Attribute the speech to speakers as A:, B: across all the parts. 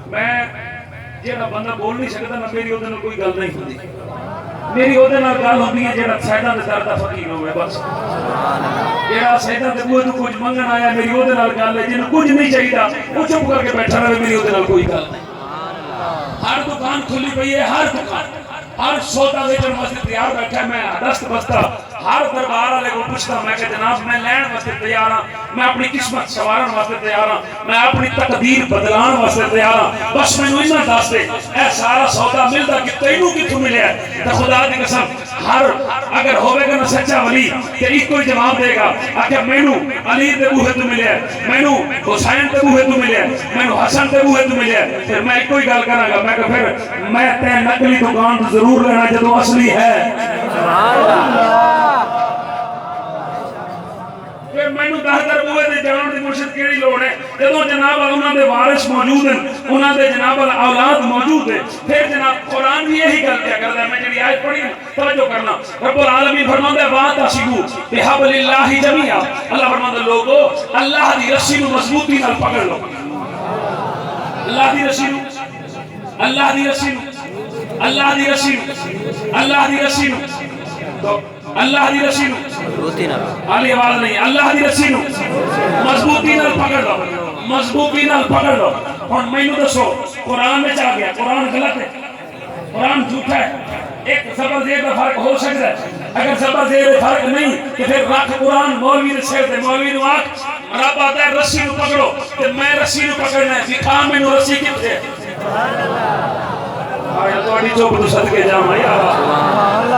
A: میں جہاں بندہ بول نہیں سکتا نہ میری وہ کوئی گل نہیں ہوتی میری وہ گل ہوتی ہے جہاں سائڈاں کے در کا فقیر ہوئے بس جہاں سائڈاں کے بوئے تو کچھ منگن آیا میری وہ گل ہے جنہوں کچھ نہیں چاہیے وہ چپ کر کے بیٹھا رہے میری وہ کوئی گل نہیں ہر دکان کھلی پئی ہے ہر دکان ہر سودا ویچن واسطے تیار بیٹھا ہے میں دست بستہ ہر دربار والے کو پوچھتا میں کہ جناب میں لین واسطے تیار ہاں میں اپنی قسمت سوارن واسطے تیار ہاں میں اپنی تقدیر بدلان واسطے تیار ہاں بس میں نو اتنا دس دے اے سارا سودا ملدا کہ تینوں کتھوں ملیا ہے تے خدا دی قسم ہر اگر ہوے گا نا سچا ولی تے ایک کوئی جواب دے گا کہ مینوں علی دے بوہے تو ملیا ہے مینوں حسین دے بوہے تو ملیا ہے مینوں حسن دے بوہے تو ملیا ہے پھر میں کوئی گل کراں گا میں کہ پھر میں تے نقلی دکان ضرور لینا جدوں اصلی ہے سبحان اللہ مینوں دس در بوئے دے جان دی مرشد کیڑی لوڑ ہے جدوں جناب انہاں دے وارث موجود ہیں انہاں دے جناب اولاد موجود ہے پھر جناب قرآن بھی یہی گل کیا کرتا ہے میں جڑی آیت پڑھی توجہ کرنا رب العالمین فرماتا ہے واعتصموا بحبل اللہ جمیعا اللہ فرماتا ہے لوگو اللہ دی رسی نو مضبوطی نال پکڑ لو اللہ دی رسی نو اللہ دی رسی نو اللہ دی رسی نو اللہ دی رسی نو اللہ دی رسی نو مضبوطی نال علی آواز نہیں اللہ دی رسی نو مضبوطی نال پکڑ لو مضبوطی نال پکڑ لو ہن مینوں دسو قرآن میں آ گیا قرآن غلط ہے قرآن جھوٹا ہے ایک زبر زیر کا فرق ہو سکتا ہے اگر زبر زیر فرق نہیں کہ پھر رکھ قرآن مولوی نے سیر دے مولوی نے آکھ رب آتا ہے رسی نو پکڑو کہ میں رسی نو پکڑنا ہے دکھا میں نو رسی کتے آیا تو اڑی چوک تو صدقے جاؤں یا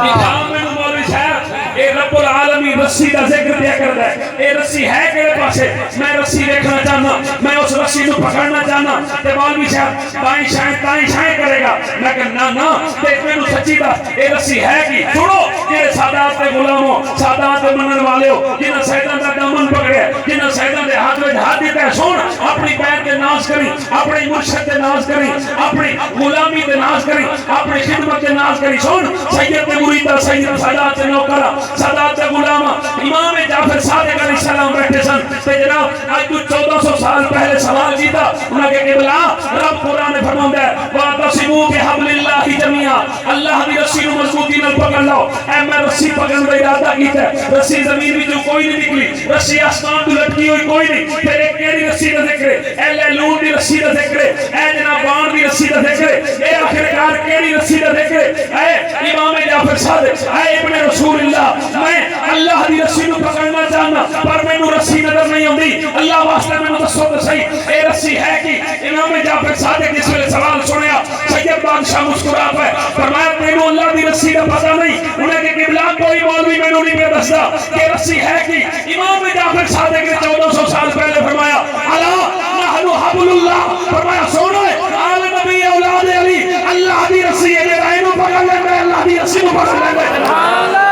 A: دکھا میں نو مولوی صاحب اے رب العالمین رسی کا ذکر دیا کرتا ہے اے رسی ہے کہے پاسے میں رسی دیکھنا چاہنا میں اس رسی نو پکڑنا چاہنا تے مولوی صاحب تائیں شائیں کرے گا میں کہ نا دیکھ میں نو سچی دا اے رسی ہے کی سنو یہ سادات تے غلاموں سادات تے منن والے ہو جنہاں سیدان دا دامن پکڑے جنہاں سیدان دے ہاتھ میں ہاتھ دیتا ہے سن اپنی بین تے ناز کریں اپنی مرشد تے ناز کریں اپنی غلامی تے ناز کریں اپنی خدمت تے ناز کریں سن سید تے مریدہ سید سادات تے نوکرہ سادات تے غلامہ امام جعفر صادق علیہ السلام بیٹھے سن تے جناب آج تو 1400 سال پہلے سوال جیتا انہاں کے قبلہ رب قرآن فرماتا ہے واعتصموا بحبل اللہ جمیعا اللہ دی رسی نو مضبوطی نال پکڑ لو اے میں رسی پکڑن دا ارادہ کیتا ہے رسی زمین وچوں کوئی نہیں نکلی رسی آسمان تو لٹکی ہوئی کوئی نہیں پھر ایک کیڑی رسی دا ذکر ہے اے لیلون دی رسی دا ذکر ہے اے جناب بان دی رسی دا ذکر ہے اے آخرکار کیڑی رسی دا ذکر ہے اے امام جعفر صادق اے ابن رسول اللہ میں اللہ دی رسی نو پکڑنا چاہنا پر میں نو رسی نظر نہیں ہوندی اللہ واسطے میں نو دسو تو صحیح اے رسی ہے کی امام جعفر صادق اس ویلے سوال سنیا سید بادشاہ مسکرا پہ فرمایا تینوں اللہ دی رسی کا پتہ نہیں انہیں کہ قبلہ کوئی مولوی میں نہیں پہ دستا کہ رسی ہے کی امام جعفر صادق نے 1400 سال پہلے فرمایا الا نحن حبل اللہ فرمایا سنو آل نبی اولاد علی اللہ دی رسی ہے جے اینو پکڑ لے اللہ دی رسی کو پکڑ لے سبحان اللہ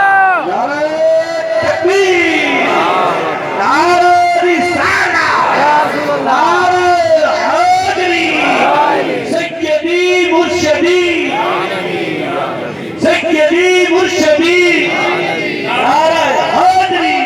A: تکبیر نعرہ رسالہ یا رسول اللہ سیدی مرشدی سیدی مرشدی نعرہ حیدری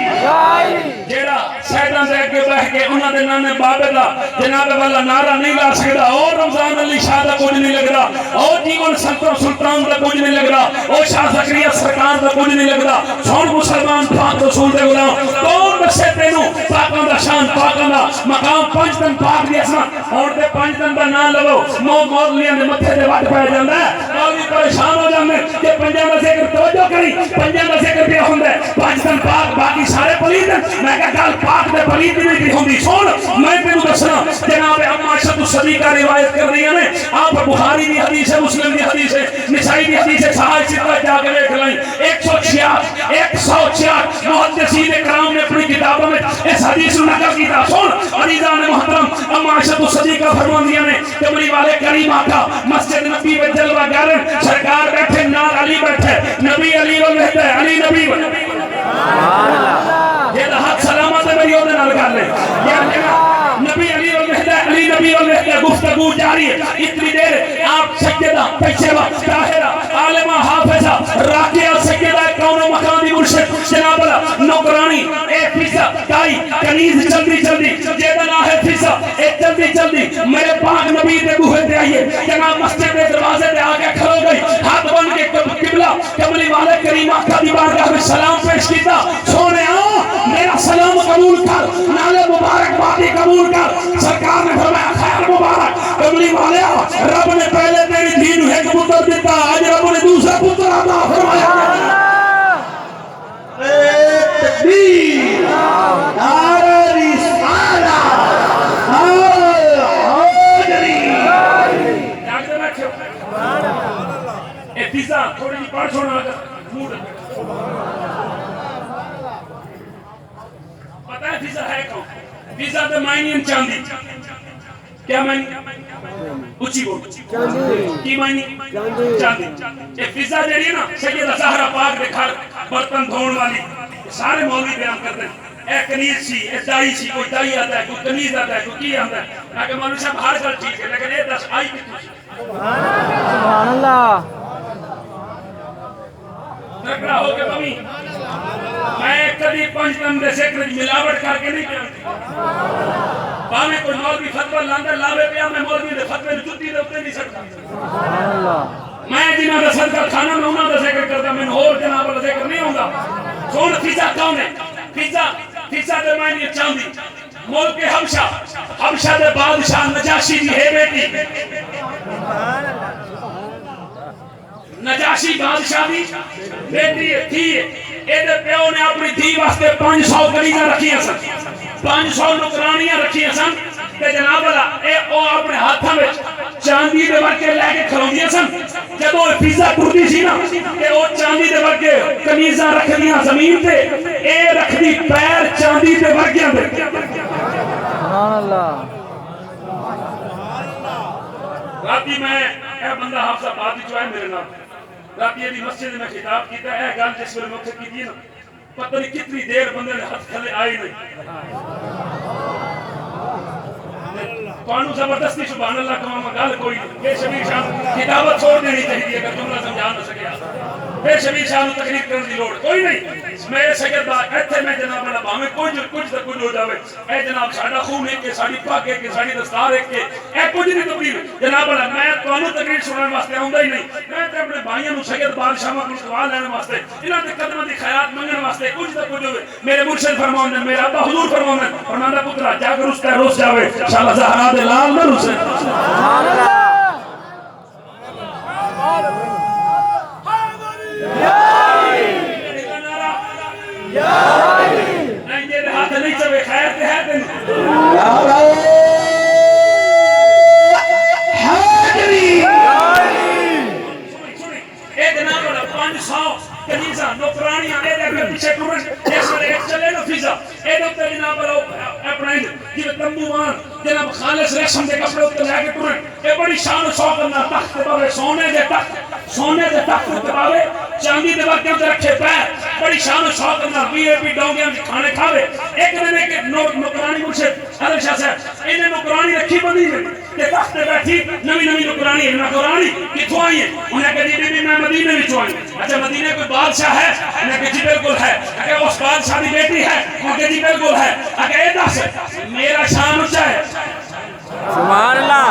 A: جیڑا سیدان دے کے بہ کے انہاں دے نانے بابے دا جناب والا نعرہ نہیں لا سکدا اور رمضان علی شاہ دا کچھ نہیں لگدا اور جیون سلطان سلطان دا کچھ نہیں لگدا اور شاہ زکریا سرکار دا کچھ نہیں لگدا سن مسلمان پاک رسول دے غلام کون دسے تینوں پاکاں دا شان پاکاں دا مقام پنج دن پاک دی اساں اور تے پنج دن دا نام لو مولیاں دے متھے تے وٹ پے جاندا ہے اور بھی پریشان ہو جاندے کہ پنجاں دا ذکر توجہ کری پنجاں دا ذکر پہ ہوندا ہے پنج دن پاک باقی سارے پلید میں کہا گل پاک دے پلید نہیں ہوندی سن میں تینوں دسنا جناب اما عائشہ صدیقہ روایت کر رہی ہیں آپ بخاری دی حدیث ہے مسلم دی حدیث ہے نسائی دی حدیث ہے صحاح ستہ جا کے دیکھ لائیں 166 محدثین کرام نے اپنی کتابوں میں اس حدیث کو نقل کیا سن عزیزان محترم اما عائشہ صدیقہ فرماندیاں نے کملی والے کریم آقا مسجد نبی میں جلوہ گارن سرکار بیٹھے نال علی بیٹھے نبی علی و لہدہ علی نبی و سبحان اللہ یہ حق سلامت ہے میری نال کر لیں نبی علی و لہدہ علی نبی و لہدہ گفتگو جاری ہے اتنی دیر آپ سجدہ پیشوا طاہرہ عالمہ حافظہ راکعہ سجدہ کون و مکان دی مرشد جناب اللہ نوکرانی اے فیصہ کائی کنیز جلدی جلدی جیدہ نہ ہے فیصہ جلدی جلدی میرے پاک نبی دے بوہے تے آئیے جناب مسجد دے دروازے تے آ کے کھلو گئی ہاتھ بن کے قبلہ کملی والے کریم آقا دی بارگاہ میں سلام پیش کیتا سونے میرا سلام قبول کر نالے مبارک بادی قبول کر سرکار نے فرمایا خیر مبارک کملی والے رب نے پہلے تیری دین ایک پتر دیتا آج رب نے دوسرا پتر عطا فرمایا تکبیر نعرہ رسالہ حاضری جاگتے بیٹھے اے فضا تھوڑی جی پڑھ چھوڑنا موڈ پتہ ہے فضا ہے کون فضا دے معنی چاندی کیا معنی اچھی بول کی معنی چاندی اے فضا جڑی ہے نا سیدہ زہرا پاک دے گھر برتن دھون والی سارے مولوی بیان کرتے ہیں اے کنیز سی اے دائی سی کوئی دائی آتا ہے کوئی کنیز آتا ہے کوئی کی آتا ہے تاکہ مولوی صاحب ہر گل ٹھیک ہے لیکن یہ دس آئی کتنی
B: سبحان اللہ
A: تکڑا ہو کے ممی میں کبھی پنج دن دے ذکر ملاوٹ کر کے نہیں پیانتی باہمیں کوئی مولوی فتوہ لاندر لاوے پیا میں مولوی دے فتوہ جتی دے اپنے نہیں سکتا میں جنہاں دا صدقہ کھانا میں انہاں دا ذکر کرتا میں اور جناب دا ذکر نہیں ہوندہ کون فضا کون ہے فضا دے معنی چاندی ملک حبشہ دے بادشاہ نجاشی دی ہے بیٹی نجاشی بادشاہ دی بیٹی تھی اے دے پیو نے اپنی دھی واسطے 500 گریزاں رکھی ہیں سن 500 نکرانیاں رکھی ہیں سن کہ جناب اللہ اے او اپنے ہاتھاں میں چاندی دے ورکے لے کے کھلوندیاں سن جب وہ فضا ٹوٹی سی نا کہ وہ چاندی دے ورکے کنیزاں رکھ دیاں زمین تے اے رکھ دی پیر چاندی دے ورکیاں دے
B: سبحان اللہ
A: راتی میں اے بندہ حافظ آبادی جو ہے میرے نام راتی یہ مسجد میں خطاب کیتا ہے اے گل جس میں مکھے کی دی نا پتہ نہیں کتنی دیر بندے نے ہاتھ کھلے آئی نہیں قانون زبردستی سبحان اللہ کماما گال کوئی بے شبیر شاہ کتابت چھوڑ دینی چاہیے اگر جملہ سمجھا نہ سکیا بے شبیر شاہ تقریر کرنے دی لوڑ کوئی نہیں میرے سید بات ایتھے میں جناب اللہ باہمیں کچھ تک کچھ ہو جاوے اے جناب ساڑھا خون ایک کے ساڑھی پاک ایک کے ساڑھی دستار ایک کے اے کچھ نہیں تبدیل جناب اللہ میں قانون تقریر سننے واسطے ہوں ہی نہیں میں تے اپنے بھائیاں نو سید بادشاہ کو سوال لینے واسطے انہاں دے قدماں دی خیرات منگنے واسطے کچھ تک کچھ ہوے میرے مرشد فرماؤندے میرے ابا حضور فرماؤندے فرماندا پترا جا کر اس تے روس جاوے انشاءاللہ زہرا دے لال نہ روسے
B: سبحان اللہ
A: نہیں یہ ہاتھ نہیں چوے خیر تے ہے تے حاضری اے جناب والا 500 کنیزاں نوکرانیاں اے دے پیچھے ٹورن اس میں ایک چلے نا فضا اے دے جناب والا اپنا جی تمبو مان جناب خالص ریشم دے کپڑے تے لے کے ٹورن اے بڑی شان و شوکت نال تخت پاوے سونے دے تخت تے پاوے چاندی دے ورکے تے رکھے پیر بڑی شان و شوکت نال وی اے پی ڈونگیاں وچ کھانے کھاوے ایک دن ایک نوکرانی مرشد عالم شاہ صاحب انہیں نوکرانی رکھی بندی میں تے تخت تے بیٹھی نوی نوکرانی نوکرانی کتھوں آئی ہے انہیں کہا جی بی میں مدینے وچوں آئی اچھا مدینے کوئی بادشاہ ہے انہیں کہا جی بالکل ہے اگر اس بادشاہ دی بیٹی ہے انہیں کہا جی بالکل ہے اگر اے دس میرا شان اونچا ہے
B: سبحان اللہ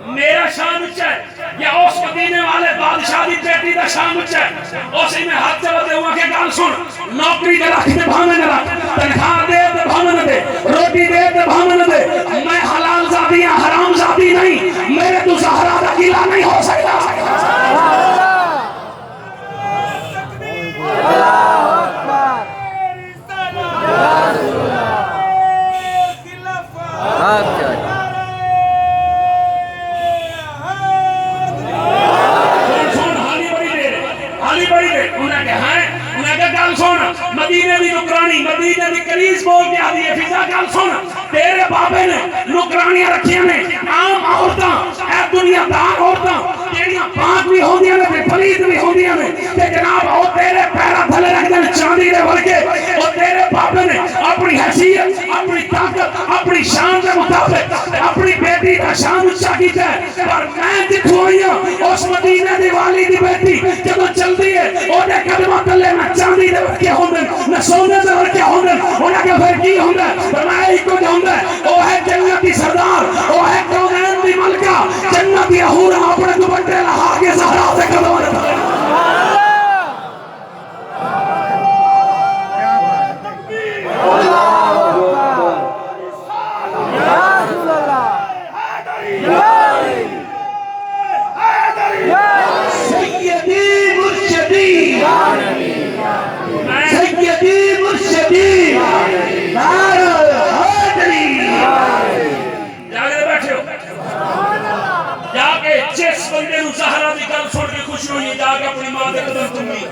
A: میرا شان اونچا ہے یا اس مدینے والے بادشاہ دی بیٹی دا شان اونچا ہے اسی میں ہاتھ چلاتے ہوا کہ گال سن نوکری دے رکھ دے بھاوے نہ رکھ تنخواہ دے تے بھاوے نہ دے روٹی دے تے بھاوے نہ دے میں حلال ذاتی یا حرام ذاتی نہیں میرے تو زہرا دا گلہ نہیں ہو سکتا مدینے دی نکرانی مدینے دی کلیس بول کے آدھی ہے فضا گل سن تیرے بابے نے نکرانیاں رکھیاں نے عام عورتاں اے دنیا دار عورتاں جیڑیاں پاک بھی ہوندیاں نے پلید بھی ہوندیاں نے تے جناب او تیرے پیرا تھلے رکھ دے چاندی دے ورگے او تیرے بابے نے اپنی حیثیت اپنی طاقت اپنی شان دے مطابق اپنی بیٹی کا شان اچھا کیتا ہے پر میں جتھوں آئی ہوں اس مدینے دی والی دی بیٹی جب چلدی ہے او دے قدماں تلے نہ چاندی دے ورکے ہوندے نہ سونے دے ورکے ہوندے انہاں کے پھر کی ہوندا فرمایا ایک کچھ ہوندا او ہے جنت دی سردار او ہے کونین دی ملکہ جنت دی حور اپنے دوپٹے لہا کے زہرا سے قدماں تے جس بندے نو زہرا دی گل سن کے خوشی ہوئی جا کے اپنی ماں دے قدم چومی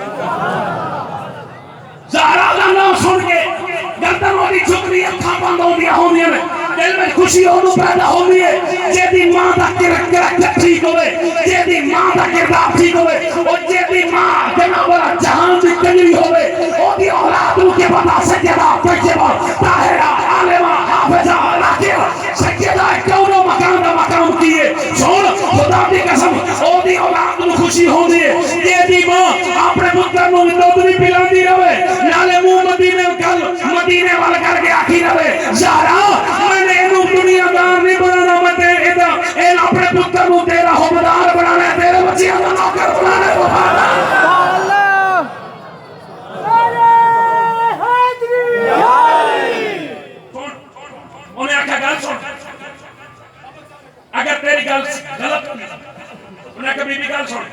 A: زہرا دا نام سن کے گردن والی جھکری اکھاں بند ہوندیاں ہوندیاں نے دل میں خوشی اونوں پیدا ہوندی ہے جے دی ماں دا کریکٹر ٹھیک ہوے جے دی ماں دا کردار ٹھیک ہوے او جے دی ماں جناب والا جہان دی کنجری ہوے او دی اولاد نو کے پتہ سجدہ طیبہ طاہرہ عالمہ حافظہ راکعہ سجدہ کونو مقام دا مقام کیے سن خدا دی قسم او دی اولاد نو خوشی ہوندی ہے جے دی ماں اپنے پتر نو دودھ بھی پلاندی رہے نالے منہ مدینے وال کر کے آکھی رہے زہرا میں نے اینو دنیا دار نہیں بنانا میں تے این اپنے پتر نو تیرا حکمدار بنانا ہے تیرے بچیاں دا نوکر بنانا ہے سبحان اللہ انہیں آکھا گل سن اگر تیری گل غلط انہیں کبھی بھی گل سن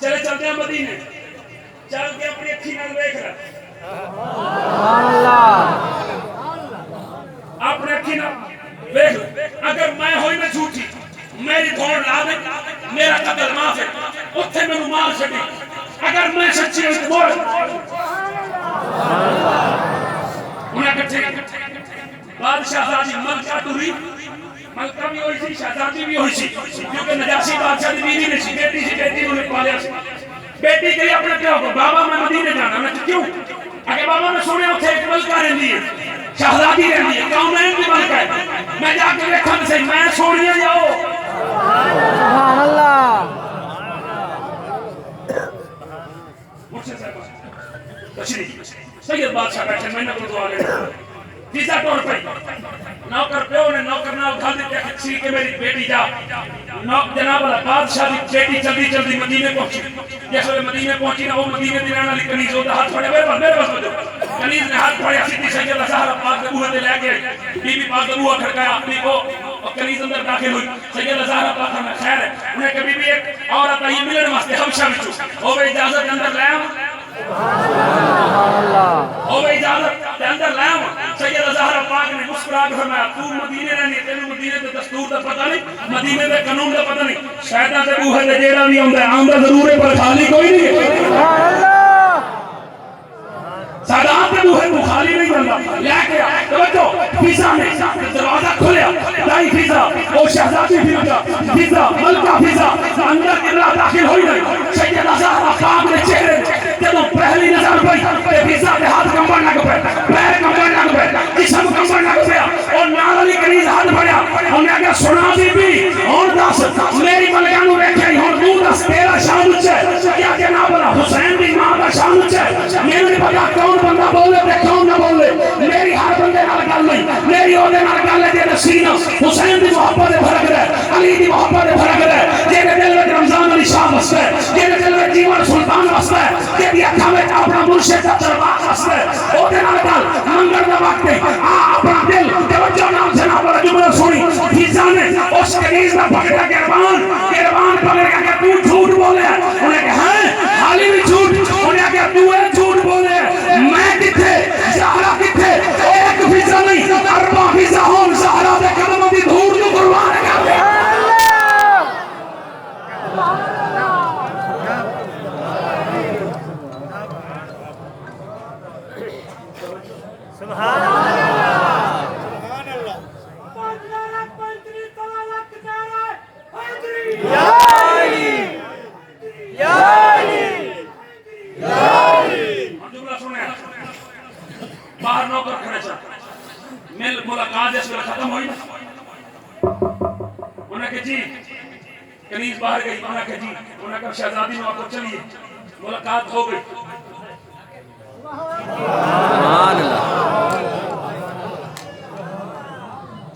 A: چلے چلتے ہیں مدینے چل کے اپنی اکھی نال دیکھ رہا
B: سبحان اللہ
A: اپنے اکھی نال دیکھ اگر میں ہوئی میں جھوٹی میری دھوڑ لا دے میرا قتل معاف ہے اتھے میں مار چھڑی اگر میں سچی ہوں تو انہیں کٹھے بادشاہ زادی ملکہ دوری ملکہ بھی ہوئی سی شہزادی بھی ہوئی سی کیونکہ نجاشی بادشاہ دی بیوی نے سی بیٹی انہیں پالیا سی بیٹی کہی اپنے پیو کو بابا میں مدینے جانا میں کیوں اگر بابا میں سنے اتھے ایک ملکہ رہندی ہے شہزادی رہندی ہے کونین بھی ملکہ ہے میں جا کے دیکھا سے میں سونیا جاؤ
B: سبحان اللہ
A: مرشد صاحب تشریف سید بادشاہ بیٹھے میں نے کو دعا لے ویزا ٹور پہ نوکر پیو نے نوکر نال گھر دے کسی کے میری بیٹی جا جناب والا بادشاہ دی بیٹی جلدی جلدی مدینے پہنچی جیسے مدینے پہنچی نا وہ مدینے دی رہنے والی کنیز ہوتا ہاتھ پھڑے میرے بس کنیز نے ہاتھ پھڑے سیدھی سیدہ زہرا پاک کے بوہے تے لے کے بی بی پاک کا بوہا کھڑکایا اپنی کو اور کنیز اندر داخل ہوئی سیدہ زہرا پاک میں خیر ہے انہیں کبھی بھی ایک عورت آئی ملن واسطے حبشہ وچوں او بے اجازت اندر لے او بے اجازت اندر لے سیدہ زہرا پاک نے مسکرا کے فرمایا تو مدینے رہنی تینوں مدینے تے دستور دا پتہ نہیں مدینے دے قانون دا پتہ نہیں شیطان تے بوہے تے جیڑا بھی ہوندا ہے آندا ضرور ہے پر خالی کوئی نہیں ہے سادات تے بوہے کو خالی نہیں بندا لے کے توجہ فضا نے دروازہ کھولیا لائی فضا او شہزادی فضا ملکہ فضا اندر قبلہ داخل ہوئی نہیں سیدہ زہرا پاک نے چہرے جب پہلی نظر پئی تے فضا دے ہاتھ کمبن لگ پے پیر کمبن لگ پے جسم کمبن لگ پیا اور نال علی کنیز ہاتھ پھڑیا انہیں کہا سنا بی بی ہن دس میری ملکہ نو ویکھیا ہن تو دس تیرا شان اچھا کیا جناب حسین دی ماں دا شان اچھا میرے نہیں پتا کون بندہ بولے تے کون نہ بولے میری ہر بندے نال گل نہیں میری اودے نال گل ہے جے سینہ حسین دی محبت دے فرق ہے علی دی محبت دے فرق ہے جے دل وچ رمضان علی شاہ وستا ہے جے دل وچ جیون سلطان وستا ہے جے دی اکھاں وچ اپنا مرشد دا دربار وستا ہے اودے نال گل منگل دا وقت ہے اپنا دل توجہ نال جناب جملہ سنی فضا نے اس کنیز دا پکڑا قربان پکڑ کے کہ تو جھوٹ بولے انہیں کہا ہے حالی بھی جھوٹ انہیں کہا تو ہے جھوٹ بولے میں کتھے زہرا کتھے ایک فضا نہیں اربع فضا ہون زہرا دے قدموں دی دھوڑ نو قربان کر دے
B: سبحان اللہ یا علی یا علی یا علی
A: جملہ سنیں باہر نوکر کھڑے چاہ مل ملاقات اس وقت ختم ہوئی نا کہ جی کنیز باہر گئی، انہوں نے کہا جی، انہوں نے کہا شہزادی میں آپ کو چلیے، ملاقات ہو گئی.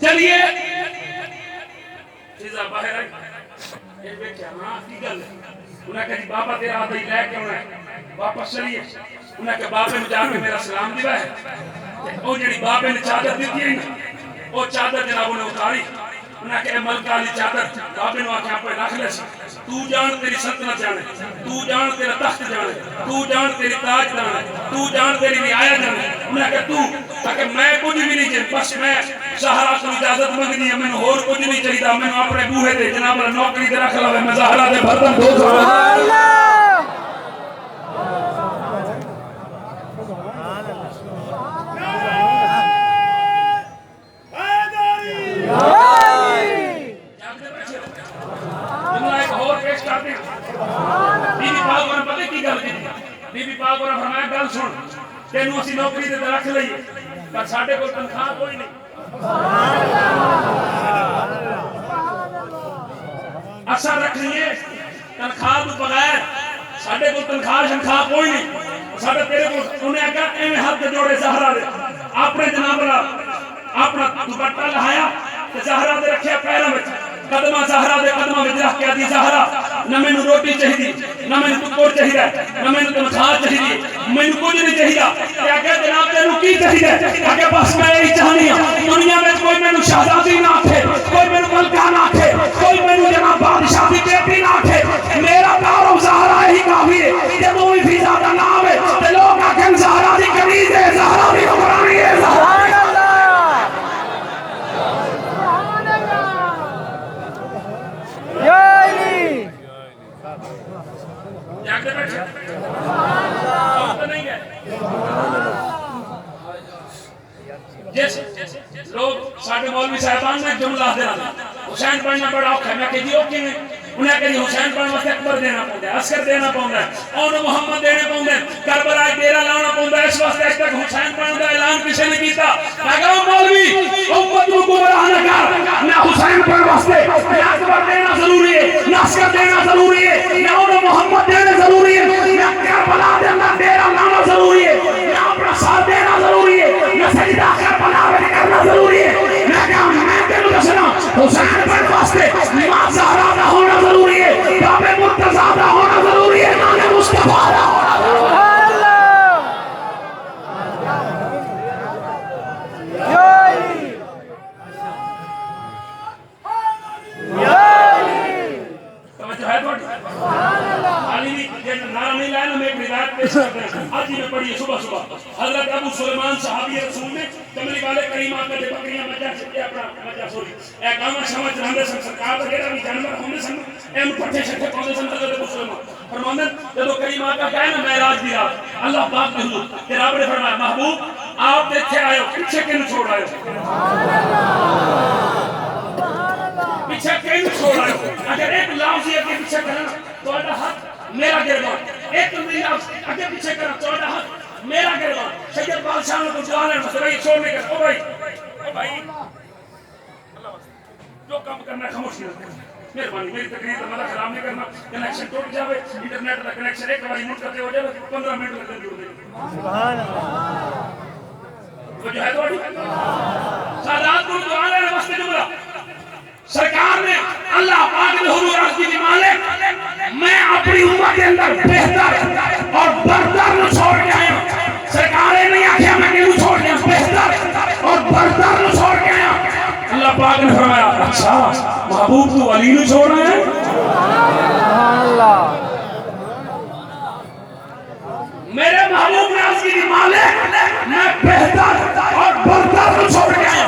A: چلیے فضا باہر آئی، یہ بیٹھا ہاں کی گل ہے. انہوں نے کہا جی بابا تیرا آدھا ہی لے کے ہونا ہے، واپس چلیے. انہوں نے کہا بابے نے جا کے میرا سلام دیا ہے. وہ جڑی بابے نے چادر دیتی ہے نا، وہ چادر جناب نے اتاری. انہوں نے کہا اے ملکہ علی چادر بابے نے آنکھیں پہ رکھ لے سی. تو جان تیری سلطنت جانے، تو جان تیرا تخت جانے، تو جان تیری تاج جانے، تو جان تیری رعایا جانے. انہوں نے کہا تو تاکہ میں کچھ بھی نہیں چاہیے، بس میں زہرا کو اجازت منگنی ہے، میں اور کچھ نہیں چاہیے. میں اپنے بوہے دے جناب نوکری دے رکھ لو، میں زہرا دے برتن دھو سکتا. بی بی پاک نے فرمایا گل سن، تینوں اسی نوکری دے رکھ لئیے پر ساڈے کول تنخواہ کوئی نہیں. اساں رکھ لیے تنخواہ تو بغیر، ساڈے کول تنخواہ کوئی نہیں. ساڈے تیرے کول انہیں کہا ایویں ہاتھ جوڑے زہرا دے، اپنے جناب اپنا دوپٹہ لہایا تے زہرا دے رکھیا پیروں وچ، قدمہ زہرا دے قدمہ وچ رکھ کے آدھی زہرا نہ مینوں روٹی چاہیے، نہ مینوں ٹکر چاہیے، نہ مینوں تنخواہ چاہیے، مینوں کچھ نہیں چاہیے. تے آکھیا جناب تینوں کی چاہیے؟ آکھیا بس میں یہی چاہنی ہاں دنیا میں کوئی مینوں شہزادی نہ آکھے، کوئی مینوں ملکہ نہ آکھے، کوئی مینوں جناب بادشاہ دی بیٹی نہ آکھے. میرا دار و زہرا ہی کافی ہے. جدوں بھی فضا دا نام ہے تے لوگ آکھن زہرا دی کنیز ہے، زہرا دی حکمرانی ہے. جاگتے بیٹھے تو نہیں گئے. جس لوگ ساڑھے مولوی صاحبان نے جملہ دینا حسین پڑھنا بڑا اوکھا ہے. میں کہ جی اوکھی میں انہیں کہا حسین پڑھنا واسطے اکبر دینا پوندا ہے، عسکر دینا پوندا ہے، اون محمد دینے پوندا ہے، کربلا ڈیرا لانا پوندا ہے. اس واسطے تک حسین پڑھنا دا اعلان کسی نے کیتا. میں کہا مولوی امت کو گمراہ نہ کر، نہ حسین پڑھنا واسطے نہ اکبر دینا ضروری ہے، نہ عسکر دینا ضروری ہے، نہ اون محمد دینا ضروری ہے، نہ کربلا دے اندر ڈیرا لانا ضروری ہے، نہ اپنا ساتھ دینا ضروری ہے، نہ سجدہ کربلا میں کرنا ضروری ہے. میں کہا میں تینوں دسنا حسین پڑھنا واسطے ماں زہرا دا ہونا ضروری ہے، باب مرتضیٰ دا ہونا ضروری ہے، نام مصطفیٰ دا ہونا ضروری ہے. آج ہی میں پڑھی صبح حضرت ابو سلیمان صحابی رسول نے کملی والے کریم آقا دے بکریاں مجھا چھتے اپنا مجھا سوری اے گاما شامت رہندے سن سرکار وغیرہ بھی جانور ہوندے سن ایم پٹھے شکھے پاندے سن حضرت ابو سلیمان فرماندن جب کریم آقا کہے نا معراج دی رات اللہ پاک نے حضور کہ رب نے فرمایا محبوب آپ دیکھے آئے ہو پیچھے کن چھوڑ آئے ہو، پیچھے کن چھوڑ آئے ہو. اگر ایک لفظ یہ کہ پیچھے کرنا تو آدھا حق میرا گردان، ایک لفظ اگر پیچھے کرنا تو آدھا حق میرا گردان. سید بادشاہ نے تو جوانے میں بھائی چھوڑنے کا او بھائی جو کام کرنا ہے خاموشی رکھنا. مہربانی میری تقریر کا مدہ خراب نہیں کرنا. کنیکشن ٹوٹ جاوے انٹرنیٹ کا کنیکشن ایک باری منٹ کرتے ہو جائے 15 منٹ لگتے جوڑ دیں. سبحان اللہ. تو جو ہے تو سادات کو دعا لینے واسطے جملہ سرکار نے اللہ پاک نے حضور عرض کی مالک میں اپنی امت کے اندر بہتر اور برتر نو چھوڑ کے آیا. سرکارے نہیں آکھیا میں کیوں چھوڑ دیا، بہتر اور برتر نو چھوڑ کے آیا. اللہ پاک نے فرمایا اچھا محبوب کو علی نو چھوڑ رہے ہیں. سبحان اللہ. میرے محبوب نے عرض کی مالک میں بہتر اور برتر نو چھوڑ کے آیا.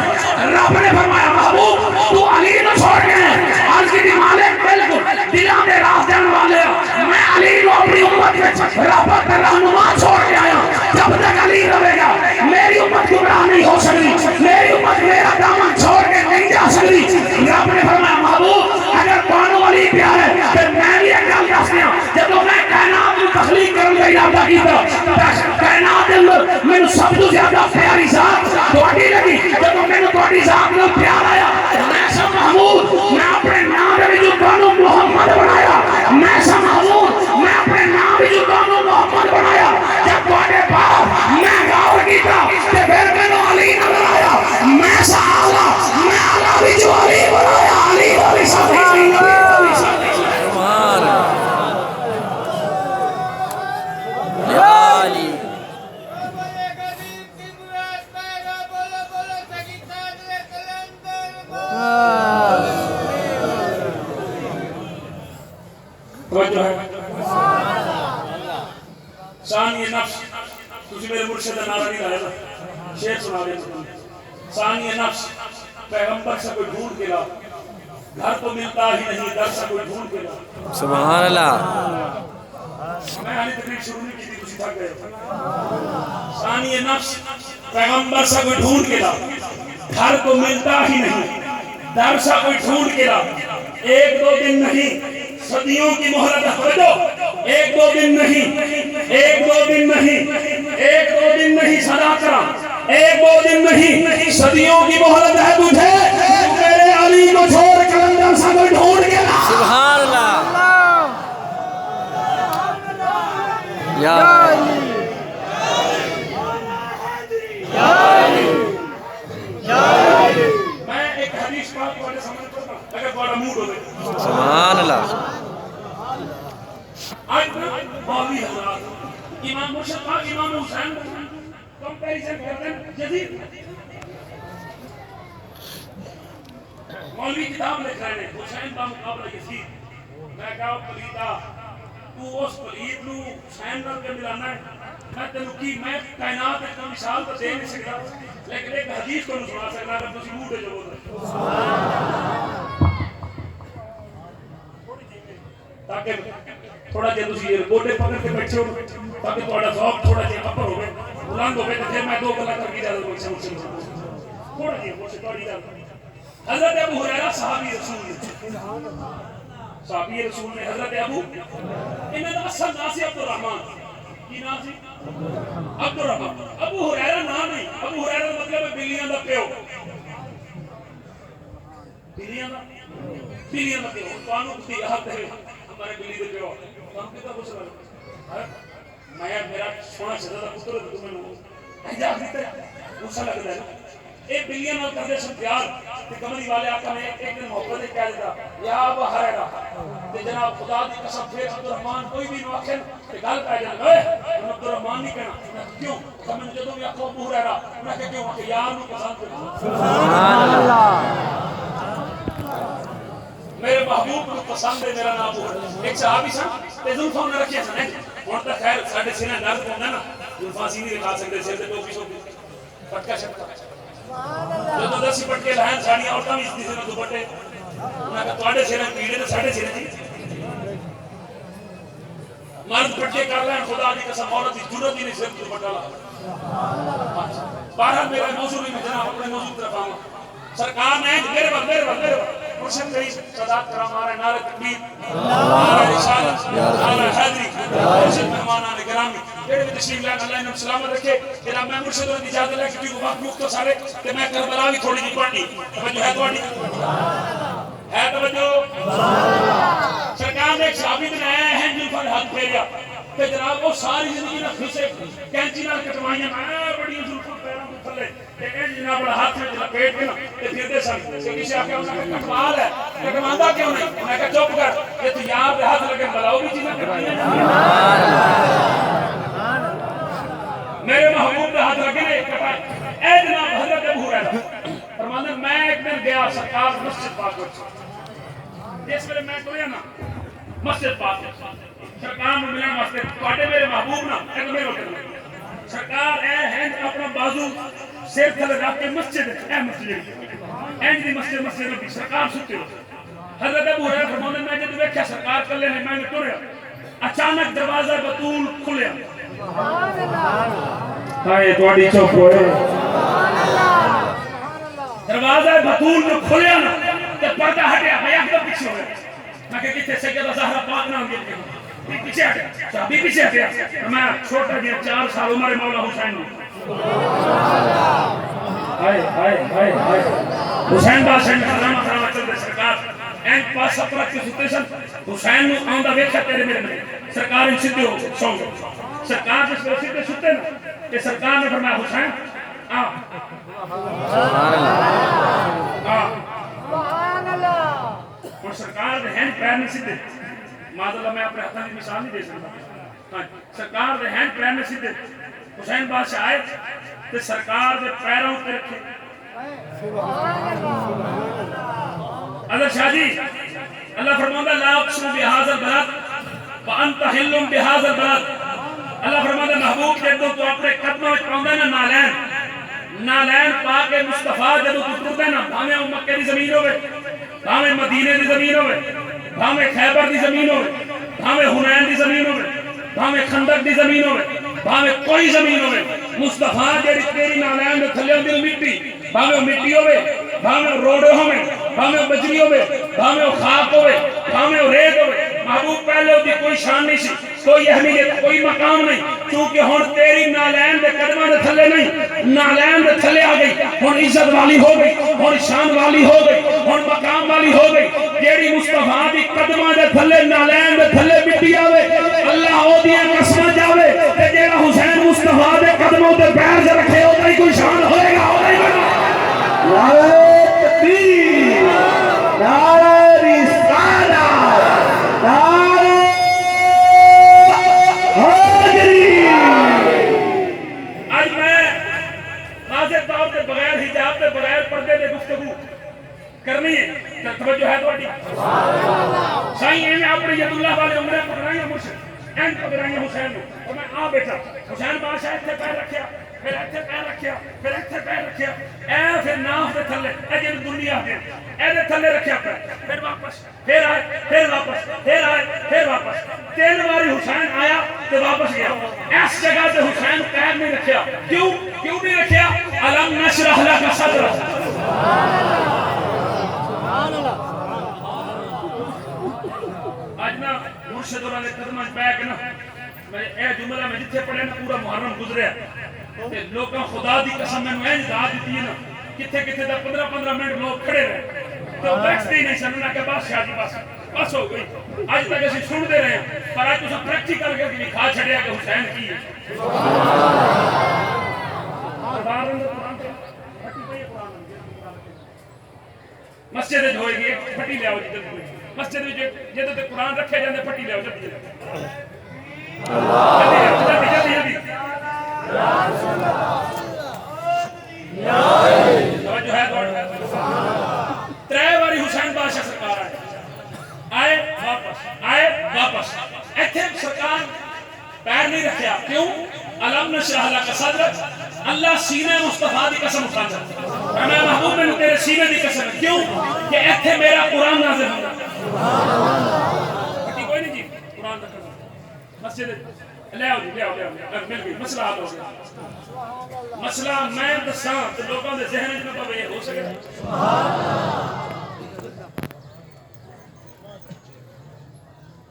A: رب نے فرمایا محبوب تو علی نو چھوڑ کے آیا. عرض کی مالک بالکل دلان دے راز جان والے میں علی نو اپنی امت میں رابط رہنما چھوڑ کے آیا. جب تک علی رہے گا میری امت گمراہ نہیں ہو سکتی، میری امت میرا دامن چھوڑ کے نہیں جا سکتی. رب نے فرمایا محبوب اگر بانو علی پیار ہے پھر میں بھی ایک گل دس دیا. جب میں کائنات کو تخلیق کرنے کا ارادہ کیتا کائنات کے اندر میں سب تو زیادہ پیاری ذات تھوڑی لگی. جب میں نے تھوڑی ذات میں پیار آیا میں سب محمود میں اپنے نام توجہ ہے ثانی نفس تجھے میرے مرشد نعرہ نہیں لایا شعر سنا دے ثانی نفس پیغمبر سے کوئی ڈھونڈ کے لا گھر تو ملتا ہی نہیں در سے کوئی ڈھونڈ کے لا
C: سبحان اللہ
A: میں آنی تقریب شروع نہیں کی تھی کچھ تھک گئے ثانی نفس پیغمبر سے کوئی ڈھونڈ کے لا گھر تو ملتا ہی نہیں در سے کوئی ڈھونڈ کے لا ایک دو دن نہیں صدیوں کی مہلت ہے ایک دو دن نہیں ایک دو دن نہیں ایک دو دن نہیں صدا کرا ایک دو دن نہیں صدیوں کی مہلت ہے تجھے میرے علی کو چھوڑ کلندر سے کوئی ڈھونڈ کے لا
C: سبحان اللہ یا
A: میں ایک حدیث پاک کو سمجھ پڑتا اگر بڑا موڈ ہو گئے
C: سبحان اللہ
A: آج باوی حضرات امام مرشد پاک امام حسین کمپیریزن کرتے ہیں جدید مولوی کتاب لکھ رہے ہیں حسین کا مقابلہ یزید میں کہا پلیدہ تو اس پلید نو حسین نال کے ملانا ہے میں تینوں کی میں کائنات ایک مثال تو دے نہیں سکتا لیکن ایک حدیث کو سنا سکتا ہے تسی موڈے جو بول رہے تاکہ تھوڑا جے تسی گوڈے پکڑ کے بیٹھے ہو تاکہ تھوڑا ذوق تھوڑا جے اپر ہوے بلند ہوے تے پھر میں دو گلاں کر کے اجازت مل سکوں تھوڑا جے وہ تھوڑی گل حضرت ابو ہریرہ صحابی رسول نے حضرت ابو انہاں دا اصل نام سی عبدالرحمن کی نام سی عبدالرحمن ابو ہریرہ نام نہیں ابو ہریرہ دا مطلب ہے بلیاں دا پیو بلیاں دا پیو قانون کی حق ہے ہمارے بلی دے پیو ہم کتا کچھ لگا میں میرا سونا شہزادہ پتر ہے تو میں نے احجاب دیتا ہے غصہ لگتا ہے ایک بلیاں نال کردے سن پیار تے کملی والے آقا نے ایک دن محبت کہہ دیتا یا ابو ہریرہ تے جناب خدا دی قسم پھر عبدالرحمن کوئی بھی نو آکھن تے گل پہ جان اے عبدالرحمن نہیں کہنا کیوں کہ میں جدوں بھی آکھو ابو ہریرہ میں کہ کیوں کہ یار نو پسند
C: سبحان اللہ
A: میرے محبوب کو پسند ہے میرا نام ابو ہریرہ ایک صحابی سن تے زلفاں نے رکھیا سن ہن تے خیر ساڈے سینے درد ہوندا نا زلفاں سی نہیں رکھا سکدے سر تے ٹوپی شوپی پٹکا شٹکا جو دسی پٹکے لائن ساڑیاں عورتاں بھی اس سے دوپٹے انہاں کہ تواڈے سر پیڑے تے ساڈے سر جی مرد پٹکے کر لین خدا دی قسم عورت دی ضرورت ہی نہیں سر دوپٹا لا بہرحال میرا موضوع میں جناب اپنے موضوع طرف آؤں سرکار نے میرے وقت مرشد کئی صدات کرام آرہے نعرہ تکبیر نعرہ رسالت نعرہ حیدری مرشد مہمانان گرامی جڑے بھی تشریف لائن اللہ انہوں سلامت رکھے جناب میں مرشد ہونے اجازت لے کیونکہ وقت مختلف سارے کہ میں کربلا بھی تھوڑی جی پڑھنی توجہ ہے توڑی ہے توجہ سرکار نے ایک صحابی دن آیا ہے جلفہ ہاتھ پھیریا کہ جناب وہ ساری زندگی نہ پھسے کینچی نہ کٹوائیاں بڑی ظلفوں پیروں کو تھلے کہ جناب بڑا ہاتھ میں لپیٹ کے نا تے پھرتے سن کہ کسی آکے انہوں نے کٹوال ہے کٹواندا کیوں نہیں میں کہا چپ کر یہ تو یار دے ہاتھ لگے بلاؤ بھی چیزیں کٹوائیاں میرے محبوب دے ہاتھ لگے نے کٹائے اے جناب حضرت ابو ہریرہ فرماندے میں ایک دن گیا سرکار مسجد پاک وچ جس ویلے میں ٹریا نا مسجد پاک سرکار نو ملن واسطے تواڈے میرے محبوب نا ایک میرے ہوتے سرکار اے ہیں اپنا بازو سر تھلے رکھ کے مسجد اے مسجد اینج دی مسجد دی سرکار ستے حضرت ابو ہریرہ فرماندے میں جب ویکھیا سرکار کلے نے میں ٹریا اچانک دروازہ بطول کھلیا سبحان اللہ ہائے تواڈی چپ ہوئے دروازہ بطول جو کھلیا نا تے پردہ ہٹیا میں ایک دم پیچھے ہوئے میں کہ کتے سیدہ زہرا پاک نام دے پیچھے ہٹیا صحابی پیچھے ہٹیا میں چھوٹا جی 4 سال عمر مولا حسین نو ہائے ہائے ہائے ہائے حسین بادشاہ نے کرامہ چل دے سرکار این پاس سپرت کے ستے سن حسین نو آندا ویکھیا تیرے میرے میں سرکار ان سیدھے ہو سو گئے سرکار جس وقت سیدھے ستے نا کہ سرکار نے فرمایا حسین آ
C: سبحان اللہ
B: سبحان اللہ
A: اور سرکار دے ہینڈ پیر میں سیدھے معذاللہ میں اپنے ہاتھوں کی مثال نہیں دے سکتا سرکار دے ہینڈ پیر میں سیدھے حسین بادشاہ آئے تے سرکار دے پیروں تے رکھے حضرت شاہ جی اللہ فرماتا لا اقسم بهذا البلد وانت حل بهذا البلد اللہ فرماتا محبوب جدو تو اپنے قدموں وچ پاوندا نا نالین پا کے مصطفیٰ جدو تو ٹردا نا بھاویں او مکے دی زمین ہوے بھاویں مدینے دی زمین ہوے بھاویں خیبر دی زمین ہوے بھاویں حنین دی زمین ہوے بھاویں خندق دی زمین ہوے بھاویں کوئی زمین ہوے مصطفیٰ جڑی تیری نالین دے تھلے ہوندی مٹی بھاویں مٹی ہوے بھاویں روڑے ہوے بھاویں بجری ہوے بھاویں خاک ہوے بھاویں ریت ہوے محبوب پہلے ہوتی کوئی شان نہیں سی کوئی اہمیت کوئی مقام نہیں کیونکہ ہن تیری نالین دے قدماں دے تھلے نہیں نالین دے تھلے آ گئی ہن عزت والی ہو گئی ہن شان والی ہو گئی ہن مقام والی ہو گئی جیڑی مصطفیٰ دی قدماں دے تھلے نالین دے تھلے مٹی آوے اللہ او دیاں قسماں جاوے تے جیڑا حسین مصطفیٰ دے قدموں تے پیر ج رکھے او دی کوئی شان ہوئے گا او نہیں ہوگا تکبیر نعرہ رسالت نعرہ حیدری آج میں واضح طور پہ بغیر حجاب پہ بغیر پردے دے گفتگو کرنی ہے توجہ ہے تواڈی سائیں میں اپنے ید اللہ والے عمرے پکڑائیں مرشد این پکڑائیں حسین اور میں آ بیٹھا حسین بادشاہ اتنے پیر رکھیا پھر اتنے پیر رکھیا پھر اتنے پیر رکھیا اے پھر ناف دے تھلے اے جن دنیا دے اے دے تھلے رکھیا پھر واپس پھر آئے پھر واپس پھر آئے پھر واپس 3 باری حسین آیا تو واپس گیا اس جگہ سے حسین پیر نہیں رکھیا کیوں نہیں رکھیا الم نشرح لک صدرک آج نا مرشد اور علیہ قدمہ بیک نا اے جملہ میں جتھے پڑھے نا پورا محرم گزرے تے لوگاں خدا دی قسم میں انج داد دیتی ہے نا کتھے کتھے دا 15 منٹ لوگ کھڑے رہے تو بیٹھتے ہی نہیں سننا کہ بس شادی بس ہو گئی آج تک اسی سن دے رہے ہیں پر آج تساں پریکٹیکل کر کے دکھا چھڑیا کہ حسین کی ہے سبحان اللہ قرآن تے پھٹی پئی قرآن مسجد وچ ہوئے گی پھٹی لے آؤ جدھر مسجد وچ جدھر تے قرآن رکھے جاندے پھٹی لے آؤ جلدی جلدی توجہ ہے ترے باری حسین بادشاہ سرکار آئے آئے واپس ایتھے سرکار پیر نہیں رکھیا کیوں الم نشرح لک صدرک اللہ سینے مصطفیٰ دی قسم اٹھاتا میں محبوب میں تیرے سینے دی قسم ہے کیوں کہ ایتھے میرا قرآن نازل ہوگا کوئی نہیں جی قرآن رکھنا مسجد لے آؤ جی لے آؤ مل گئی مسئلہ حل ہو گیا مسئلہ میں دساں تو لوگوں دے ذہن وچ نہ پوے ہو سکے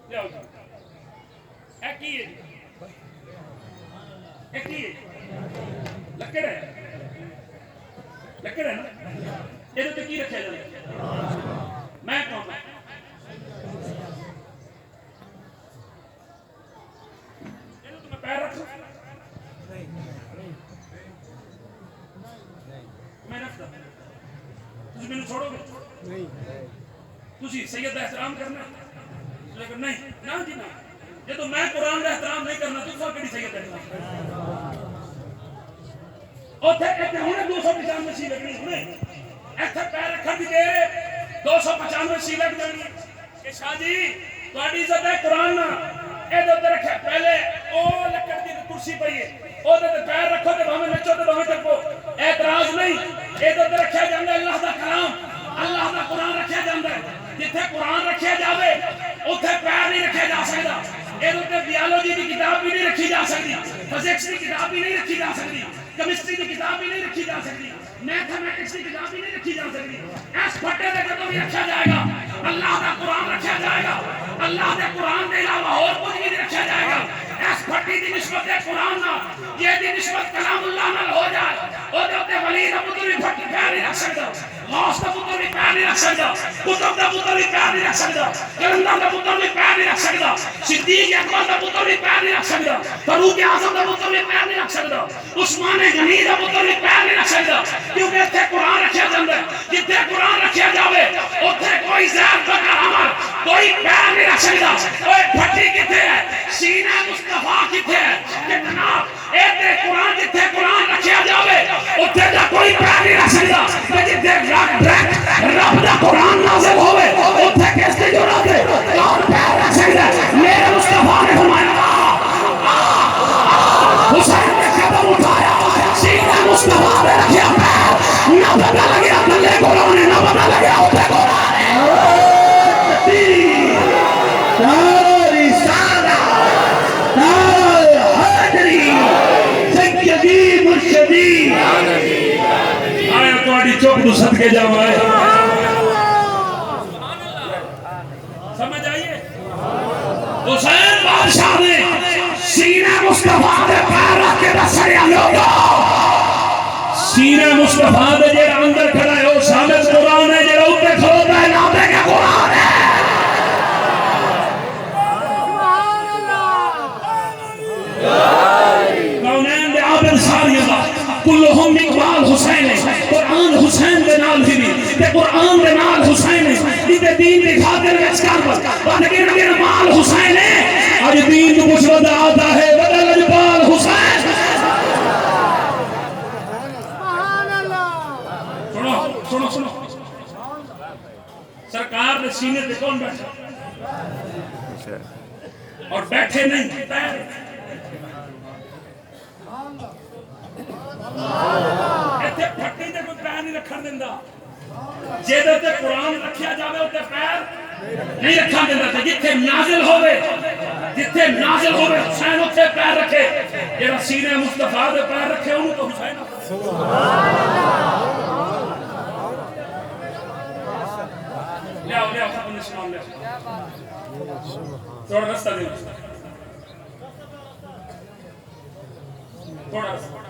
A: لے آؤ جی اے کی ہے اے کی ہے لکڑ ہے نا یہ تو کی رکھا جائے میں کہوں پیر رکھو میں رکھتا تجھے میں نے چھوڑو گے تجھے سید کا احترام کرنا لیکن نہیں نا جی نا یہ تو میں قرآن کا احترام نہیں کرنا تو کیڑی سید کا احترام اوتھے کہتے ہونے 295 سی لگنی ہونے ایتھے پیر رکھن دی دیر 295 سی لگ جانی کہ شاہ جی تہاڈی عزت ہے قرآن نا اے دے رکھے پہلے او لکڑ دی کرسی پئی ہے او دے پیر رکھو تے بھاویں نچو تے بھاویں ٹپو اعتراض نہیں اے دے رکھیا جاندا اللہ دا کلام اللہ دا قرآن رکھیا جاندا ہے جتھے قرآن رکھیا جاوے اوتھے پیر نہیں رکھیا جا سکدا اے دے بیالوجی دی کتاب بھی نہیں رکھی جا سکتی فزکس دی کتاب بھی نہیں رکھی جا سکتی کیمسٹری کی کتاب بھی نہیں رکھی جا سکتی میتھمیٹکس کی کتاب بھی نہیں رکھی جا سکتی اس پھٹے دے کتوں بھی رکھا جائے گا اللہ دا قرآن رکھا جائے گا اللہ دے قرآن دے علاوہ اور کچھ بھی نہیں رکھا جائے گا اس پھٹی دی نسبت قرآن نہ یہ دی نسبت کلام اللہ نہ ہو جائے او دے تے ولی دا پتر بھی پھٹ پیر نہیں رکھ سکتا غوث دا پتر بھی پیر نہیں رکھ سکتا کتب دا پتر بھی پیر نہیں رکھ سکتا کلندر دا پتر بھی پیر نہیں رکھ سکتا صدیق اکبر دا پتر بھی پیر نہیں رکھ سکتا فاروق اعظم دا پتر بھی پیر نہیں رکھ سکتا عثمان غنی دا پتر بھی پیر نہیں رکھ سکتا کیونکہ ایتھے قرآن رکھیا جاندا ہے جتھے قرآن رکھیا جاوے اوتھے کوئی زہر بکر عمل کوئی پیر نہیں رکھ سکتا اوے پھٹی کتے ہے سینہ مصطفیٰ کتے ہے کہ جناب ایتھے قرآن جتھے قرآن رکھیا جاوے اوتھے دا کوئی پیر نہیں رکھ سکتا تے جتھے رب دا قرآن نازل ہوئے اوتھے کس دی ضرورت ہے کون پیر رکھ سکتا میرے مصطفیٰ چپ تو صدقے جاوائے سمجھ آئیے حسین بادشاہ نے سینہ مصطفیٰ دے پیر رکھ کے دسڑیا لوگا سینہ مصطفیٰ دے جیڑا اندر کھڑا ہے وہ ثابت قرآن ہے جیڑا اوپر کھڑوتا ہے نامے کا قرآن ہے کونین دے عابد ساری اللہ کلہم اقبال حسین ہے قرآن حسین دے نال بھی تے قرآن دے نال حسین ہے تے دین دی خاطر وچکار بس بلکہ ان مال حسین ہے آج دین کو کچھ ودا آتا ہے بدل اجبال حسین سنو سنو سرکار نے سینے تے کون بیٹھا اور بیٹھے نہیں پیر ایتھے پھٹی تے کوئی پیر نہیں رکھن دیندا جیدے تے قرآن رکھیا جاوے اوتے پیر نہیں رکھن دیندا تے جتھے نازل ہوے حسین اوتھے پیر رکھے جڑا سینے مصطفیٰ دے پیر رکھے اونوں تو حسین لے آؤ اپنے اسلام لے تھوڑا رستہ دے تھوڑا رستہ